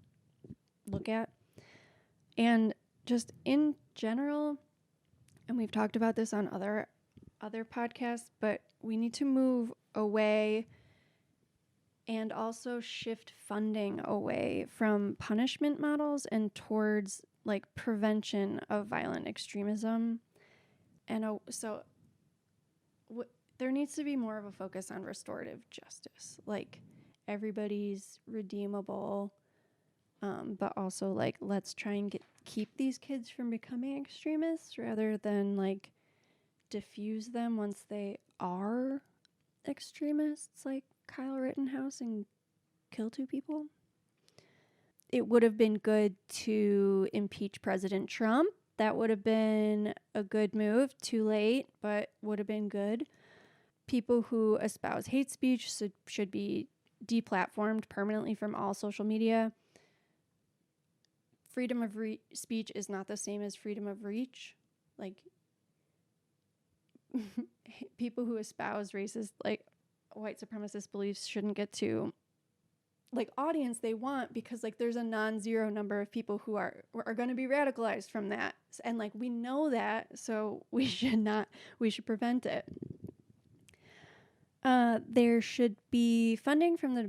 look at. And just in general, and we've talked about this on other podcasts, but we need to move away and also shift funding away from punishment models and towards like prevention of violent extremism. And there needs to be more of a focus on restorative justice. Like everybody's redeemable, but also like let's try and keep these kids from becoming extremists rather than like diffuse them once they are extremists, like Kyle Rittenhouse, and kill 2 people. It would have been good to impeach President Trump. That would have been a good move. Too late, but would have been good. People who espouse hate speech should be deplatformed permanently from all social media. Freedom of speech is not the same as freedom of reach. Like, people who espouse racist, like, white supremacist beliefs shouldn't get to, like, audience they want because, like, there's a non-zero number of people who are going to be radicalized from that. And, like, we know that, so we should prevent it. There should be funding from the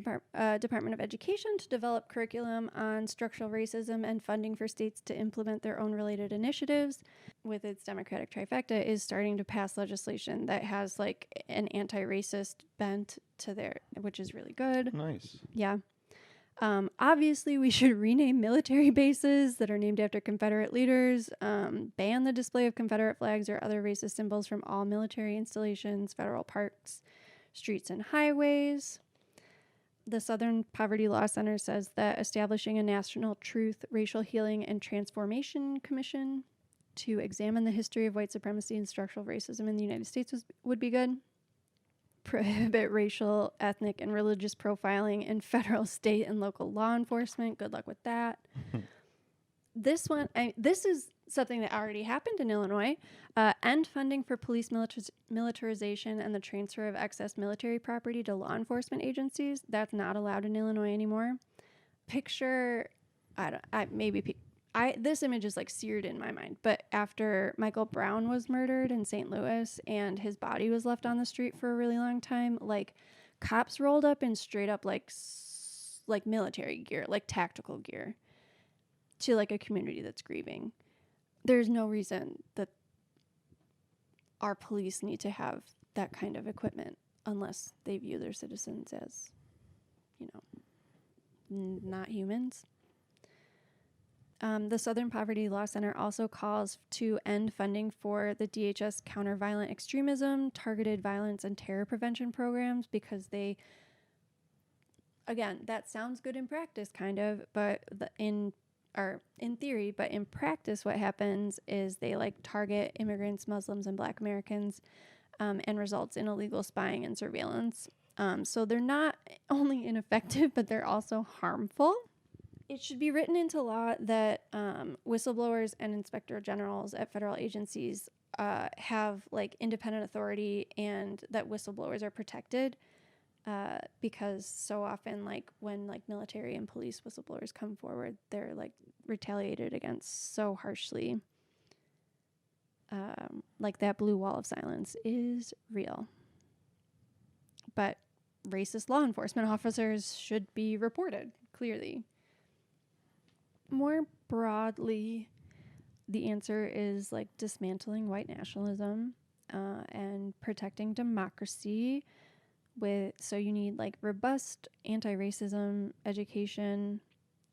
Department of Education to develop curriculum on structural racism and funding for states to implement their own related initiatives. With its Democratic trifecta, is starting to pass legislation that has like an anti-racist bent to their, which is really good. Nice. Yeah. Obviously, we should rename military bases that are named after Confederate leaders, ban the display of Confederate flags or other racist symbols from all military installations, federal parks, streets, and highways. The Southern Poverty Law Center says that establishing a National Truth, Racial Healing, and Transformation Commission to examine the history of white supremacy and structural racism in the United States would be good. Prohibit racial, ethnic, and religious profiling in federal, state, and local law enforcement. Good luck with that. This one, this is something that already happened in Illinois. End funding for police militarization and the transfer of excess military property to law enforcement agencies. That's not allowed in Illinois anymore. Picture, this image is like seared in my mind, but after Michael Brown was murdered in St. Louis and his body was left on the street for a really long time, like cops rolled up in straight up like military gear, like tactical gear, to like a community that's grieving. There's no reason that our police need to have that kind of equipment unless they view their citizens as, not humans. The Southern Poverty Law Center also calls to end funding for the DHS counter-violent extremism, targeted violence, and terror prevention programs because again, that sounds good in practice, kind of, but in theory, but in practice, what happens is they like target immigrants, Muslims, and Black Americans, and results in illegal spying and surveillance. So they're not only ineffective, but they're also harmful. It should be written into law that whistleblowers and inspector generals at federal agencies have like independent authority, and that whistleblowers are protected. Because so often, like when like military and police whistleblowers come forward, they're like retaliated against so harshly. Like that blue wall of silence is real. But racist law enforcement officers should be reported, clearly. More broadly, the answer is like dismantling white nationalism and protecting democracy. So you need like robust anti-racism education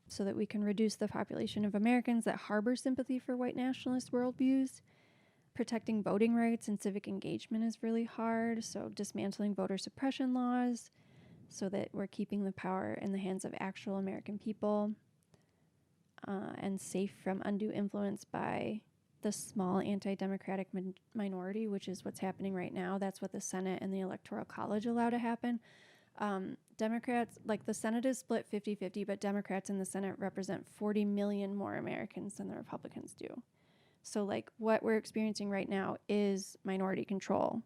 so that we can reduce the population of Americans that harbor sympathy for white nationalist worldviews. Protecting voting rights and civic engagement is really hard, so dismantling voter suppression laws so that we're keeping the power in the hands of actual American people and safe from undue influence by the small anti-democratic minority, which is what's happening right now. That's what the Senate and the Electoral College allow to happen. Democrats, like the Senate is split 50-50, but Democrats in the Senate represent 40 million more Americans than the Republicans do. So like what we're experiencing right now is minority control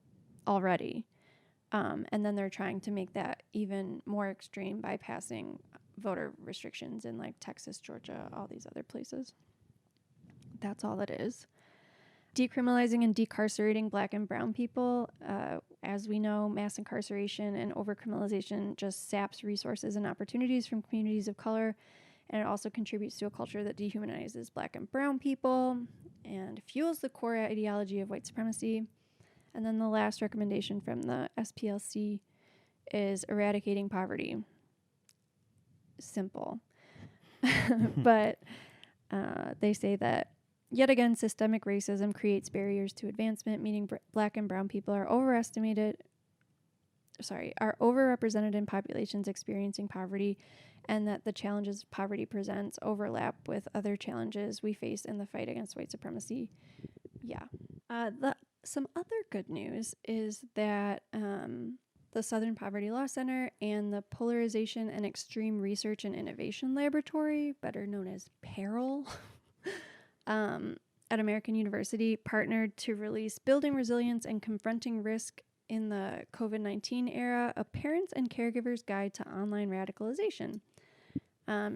already. And then they're trying to make that even more extreme by passing voter restrictions in like Texas, Georgia, all these other places. That's all it is. Decriminalizing and decarcerating Black and brown people. As we know, mass incarceration and overcriminalization just saps resources and opportunities from communities of color. And it also contributes to a culture that dehumanizes Black and brown people and fuels the core ideology of white supremacy. And then the last recommendation from the SPLC is eradicating poverty. Simple. But they say that, yet again, systemic racism creates barriers to advancement, meaning Black and brown people are overrepresented in populations experiencing poverty, and that the challenges poverty presents overlap with other challenges we face in the fight against white supremacy. Yeah. Some other good news is that the Southern Poverty Law Center and the Polarization and Extreme Research and Innovation Laboratory, better known as PERIL, at American University, partnered to release Building Resilience and Confronting Risk in the COVID-19 Era, a Parents and Caregivers Guide to Online Radicalization.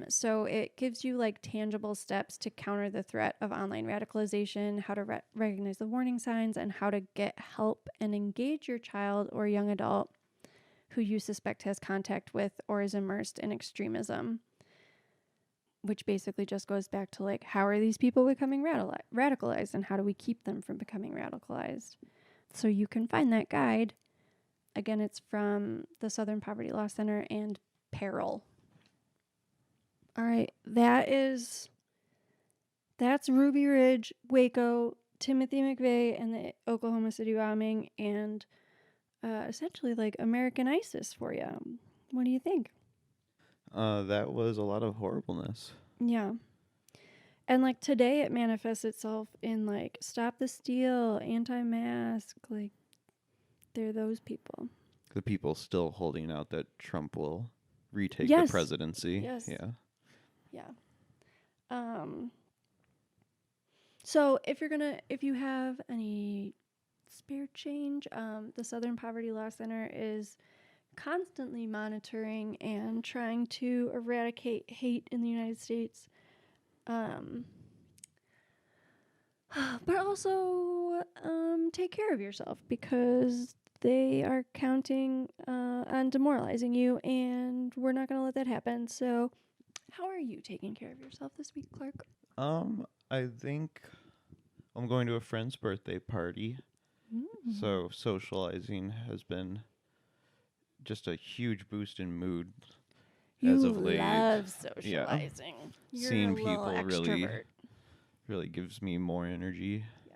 So it gives you like tangible steps to counter the threat of online radicalization, how to recognize the warning signs, and how to get help and engage your child or young adult who you suspect has contact with or is immersed in extremism, which basically just goes back to like, how are these people becoming radicalized and how do we keep them from becoming radicalized? So you can find that guide. Again, it's from the Southern Poverty Law Center and PERIL. All right, that's Ruby Ridge, Waco, Timothy McVeigh, and the Oklahoma City bombing, and essentially like American ISIS for you. What do you think? That was a lot of horribleness. Yeah. And like today it manifests itself in like Stop the Steal, anti-mask, like they're those people. The people still holding out that Trump will retake Yes. the presidency. Yes. Yeah. Yeah. So if you have any spare change, the Southern Poverty Law Center is constantly monitoring and trying to eradicate hate in the United States. But also take care of yourself, because they are counting on demoralizing you, and we're not going to let that happen. So how are you taking care of yourself this week, Clark? I think I'm going to a friend's birthday party. So socializing has been just a huge boost in mood as of late. You love socializing. Yeah. You're Seeing a little people extrovert. really gives me more energy. Yeah.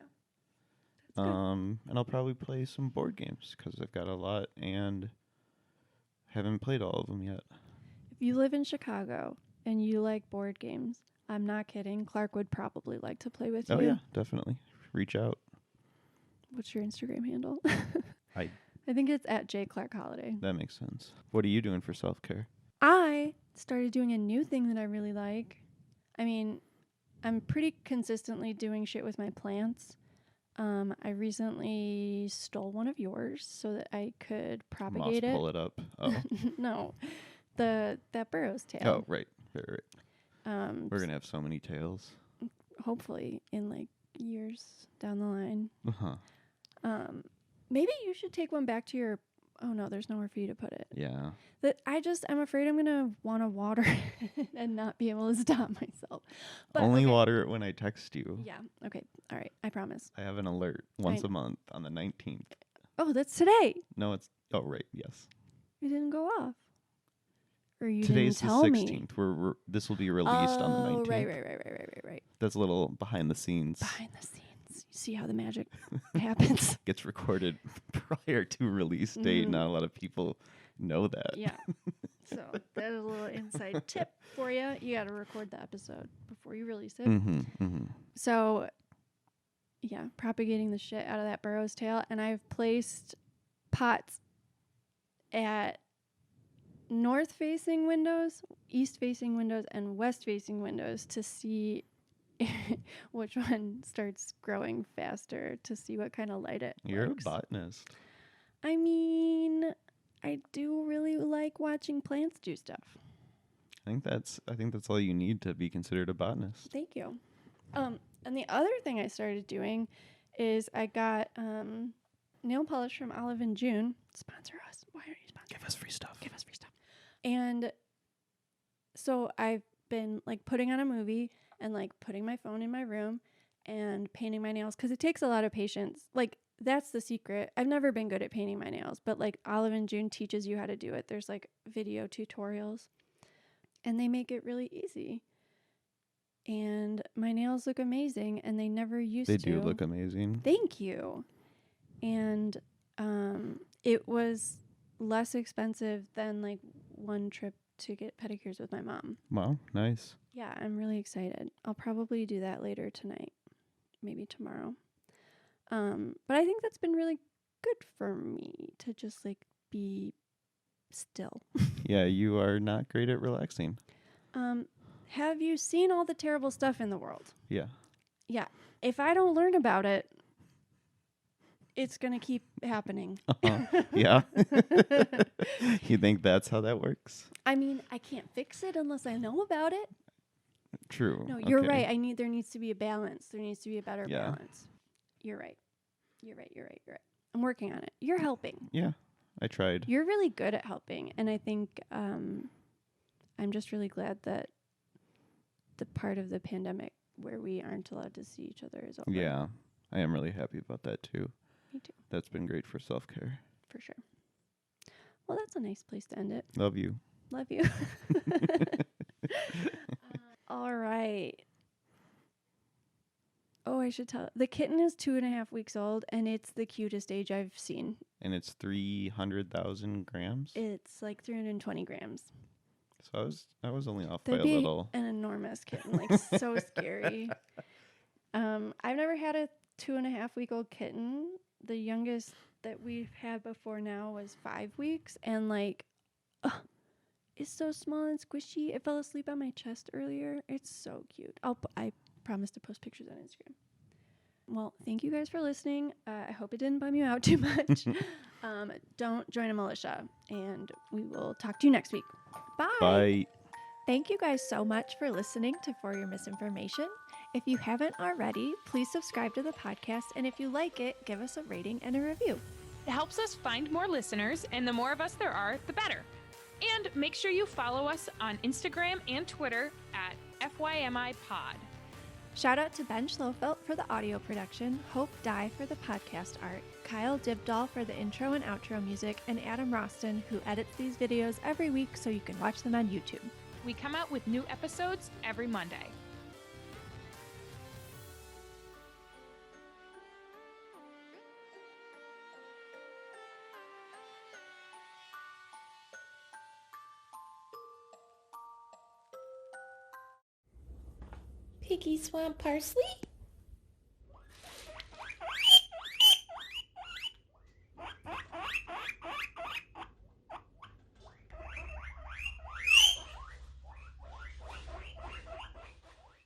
That's good. And I'll probably play some board games because I've got a lot and haven't played all of them yet. If you live in Chicago and you like board games, I'm not kidding, Clark would probably like to play with you. Oh yeah, definitely. Reach out. What's your Instagram handle? I think it's at @JClarkHoliday. That makes sense. What are you doing for self-care? I started doing a new thing that I really like. I mean, I'm pretty consistently doing shit with my plants. I recently stole one of yours so that I could propagate Pull it up. Oh. No, that burrow's tail. Oh, right. We're gonna have so many tails. Hopefully, in like years down the line. Uh-huh. Maybe you should take one back to your. Oh no, there's nowhere for you to put it. Yeah. I'm afraid I'm gonna want to water it and not be able to stop myself. But Only water it when I text you. Yeah. Okay. All right. I promise. I have an alert once a month on the 19th. Oh, that's today. No, it's. Oh, right. Yes. It didn't go off. Or you Today's didn't tell the me. 16th. This will be released on the 19th. Right. That's a little behind the scenes. Behind the scenes. You see how the magic happens. Gets recorded prior to release date. Not a lot of people know that. Yeah. So that is a little inside tip for you. You got to record the episode before you release it. So, yeah, propagating the shit out of that burrow's tail. And I've placed pots at north-facing windows, east-facing windows, and west-facing windows to see which one starts growing faster, to see what kind of light it You're likes. a botanist. I mean, I do really like watching plants do stuff. I think that's all you need to be considered a botanist. Thank you. And the other thing I started doing is I got nail polish from Olive and June. Sponsor us. Why aren't you sponsoring? Give us free stuff. And so I've been like putting on a movie and like putting my phone in my room and painting my nails, because it takes a lot of patience. Like, that's the secret. I've never been good at painting my nails, but like Olive and June teaches you how to do it. There's like video tutorials and they make it really easy. And my nails look amazing, and they never used to. They do look amazing. Thank you. And it was less expensive than like one trip to get pedicures with my mom. Wow, nice. Yeah, I'm really excited. I'll probably do that later tonight, maybe tomorrow. But I think that's been really good for me to just like be still. Yeah, you are not great at relaxing. Have you seen all the terrible stuff in the world? Yeah. Yeah. If I don't learn about it, it's going to keep happening. Yeah. You think that's how that works? I mean, I can't fix it unless I know about it. True. No, you're right. There needs to be a balance. There needs to be a better Yeah. balance. You're right. I'm working on it. You're helping. Yeah, I tried. You're really good at helping. And I think I'm just really glad that the part of the pandemic where we aren't allowed to see each other is over. Yeah, I am really happy about that too. Me too. That's been great for self-care. For sure. Well, that's a nice place to end it. Love you. Love you. All right. Oh, I should tell. The kitten is 2.5 weeks old, and it's the cutest age I've seen. And it's 300,000 grams? It's like 320 grams. So I was only off That'd by a be little. an enormous kitten, like so scary. I've never had a 2.5-week-old kitten. The youngest that we've had before now was 5 weeks, and like, it's so small and squishy. It fell asleep on my chest earlier. It's so cute. I promise to post pictures on Instagram. Well, thank you guys for listening. I hope it didn't bum you out too much. Don't join a militia, and we will talk to you next week. Bye. Bye. Thank you guys so much for listening to For Your Misinformation. If you haven't already, please subscribe to the podcast, and if you like it, give us a rating and a review. It helps us find more listeners, and the more of us there are, the better. And make sure you follow us on Instagram and Twitter at FYMI Pod. Shout out to Ben Schlofelt for the audio production, Hope Dye for the podcast art, Kyle Dibdahl for the intro and outro music, and Adam Roston, who edits these videos every week so you can watch them on YouTube. We come out with new episodes every Monday. Piggy Swamp Parsley?